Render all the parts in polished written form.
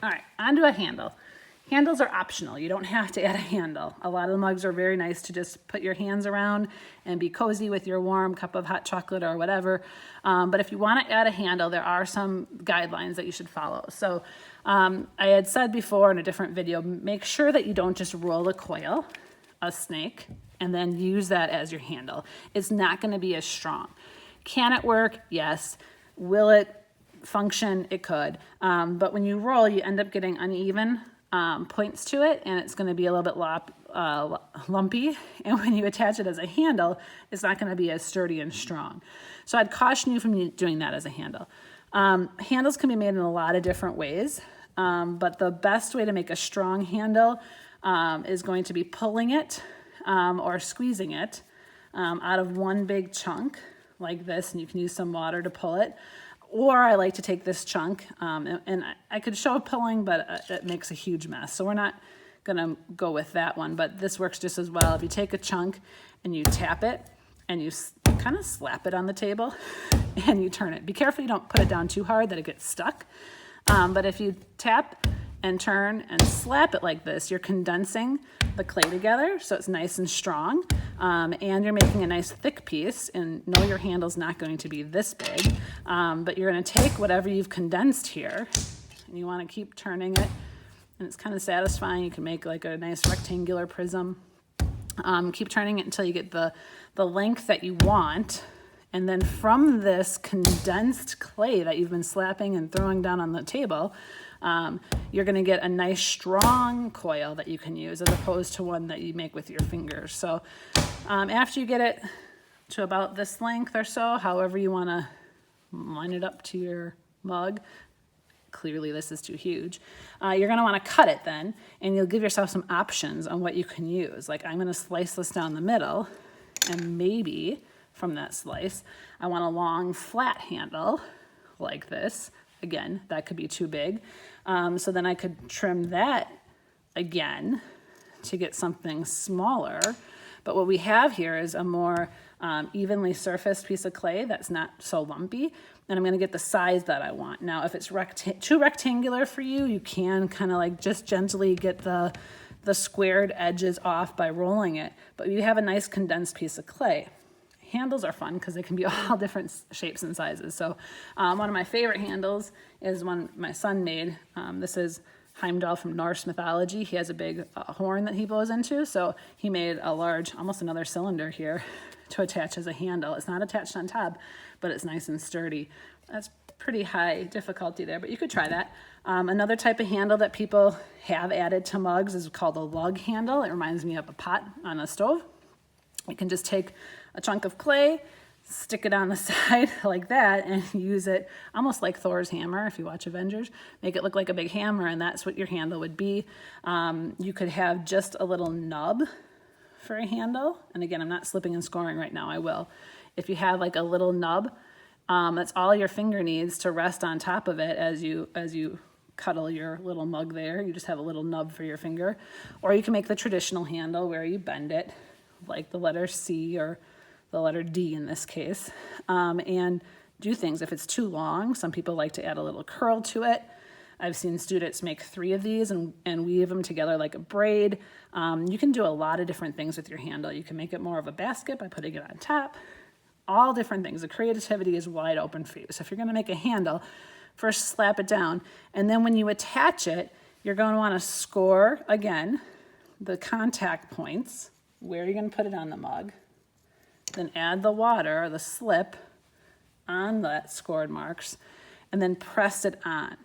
All right, onto a handle. Handles are optional. You don't have to add a handle. A lot of the mugs are very nice to just put your hands around and be cozy with your warm cup of hot chocolate or whatever. But if you want to add a handle, there are some guidelines that you should follow. So I had said before in a different video, make sure that you don't just roll a coil, a snake, and then use that as your handle. It's not going to be as strong. Can it work? Yes. Will it function? It could. But when you roll, you end up getting uneven points to it, and it's going to be a little bit lumpy. And when you attach it as a handle, it's not going to be as sturdy and strong. So I'd caution you from doing that as a handle. Handles can be made in a lot of different ways, but the best way to make a strong handle is going to be pulling it or squeezing it out of one big chunk like this, and you can use some water to pull it. Or I like to take this chunk, and I could show pulling, but it makes a huge mess. So we're not gonna go with that one, but this works just as well. If you take a chunk and you tap it and you kind of slap it on the table and you turn it. Be careful you don't put it down too hard that it gets stuck. But if you tap and turn and slap it like this, you're condensing the clay together so it's nice and strong, and you're making a nice thick piece. And no, your handle's not going to be this big, but you're going to take whatever you've condensed here and you want to keep turning it, and it's kind of satisfying. You can make like a nice rectangular prism. Keep turning it until you get the length that you want. And then from this condensed clay that you've been slapping and throwing down on the table, you're going to get a nice strong coil that you can use as opposed to one that you make with your fingers. So after you get it to about this length or so, however you want to line it up to your mug, clearly this is too huge, you're going to want to cut it then, and you'll give yourself some options on what you can use. Like, I'm going to slice this down the middle, and maybe from that slice I want a long flat handle like this. Again, that could be too big, so then I could trim that again to get something smaller. But what we have here is a more evenly surfaced piece of clay that's not so lumpy, and I'm going to get the size that I want. Now, if it's too rectangular for you, you can kind of like just gently get the squared edges off by rolling it, but you have a nice condensed piece of clay. Handles are fun because they can be all different shapes and sizes. So one of my favorite handles is one my son made. This is Heimdall from Norse mythology. He has a big horn that he blows into, so he made a large, almost another cylinder here to attach as a handle. It's not attached on top, but it's nice and sturdy. That's pretty high difficulty there, but you could try that. Another type of handle that people have added to mugs is called a lug handle. It reminds me of a pot on a stove. You can just take a chunk of clay, stick it on the side like that, and use it almost like Thor's hammer. If you watch Avengers, make it look like a big hammer, and that's what your handle would be. You could have just a little nub for a handle, and again, I'm not slipping and scoring right now. I will. If you have like a little nub, that's all your finger needs to rest on top of it as you cuddle your little mug there. You just have a little nub for your finger. Or you can make the traditional handle where you bend it like the letter C or the letter D in this case, and do things. If it's too long, some people like to add a little curl to it. I've seen students make 3 of these and weave them together like a braid. You can do a lot of different things with your handle. You can make it more of a basket by putting it on top. All different things. The creativity is wide open for you. So if you're going to make a handle, first slap it down, and then when you attach it, you're going to want to score again the contact points where you're going to put it on the mug. Then add the water or the slip on that scored marks, and then press it on.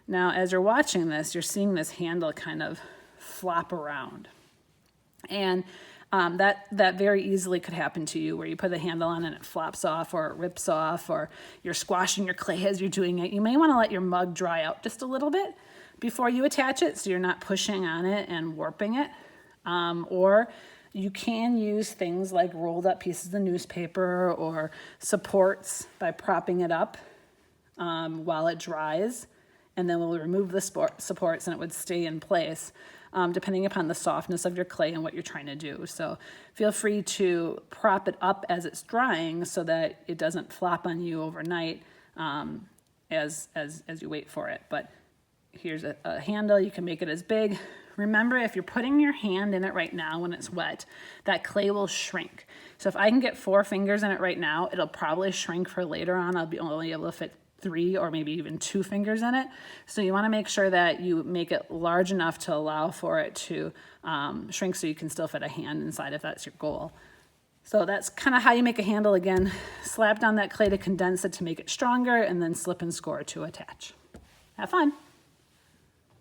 Now, as you're watching this, you're seeing this handle kind of flop around. And that very easily could happen to you, where you put the handle on and it flops off or it rips off, or you're squashing your clay as you're doing it. You may want to let your mug dry out just a little bit before you attach it so you're not pushing on it and warping it. Or you can use things like rolled up pieces of newspaper or supports by propping it up while it dries, and then we'll remove the supports and it would stay in place depending upon the softness of your clay and what you're trying to do. So feel free to prop it up as it's drying so that it doesn't flop on you overnight as you wait for it. But Here's a handle, you can make it as big. Remember, if you're putting your hand in it right now when it's wet, that clay will shrink. So if I can get 4 fingers in it right now, it'll probably shrink for later on. I'll be only able to fit 3 or maybe even 2 fingers in it. So you wanna make sure that you make it large enough to allow for it to shrink so you can still fit a hand inside if that's your goal. So that's kind of how you make a handle. Again, slap down that clay to condense it to make it stronger, and then slip and score to attach. Have fun.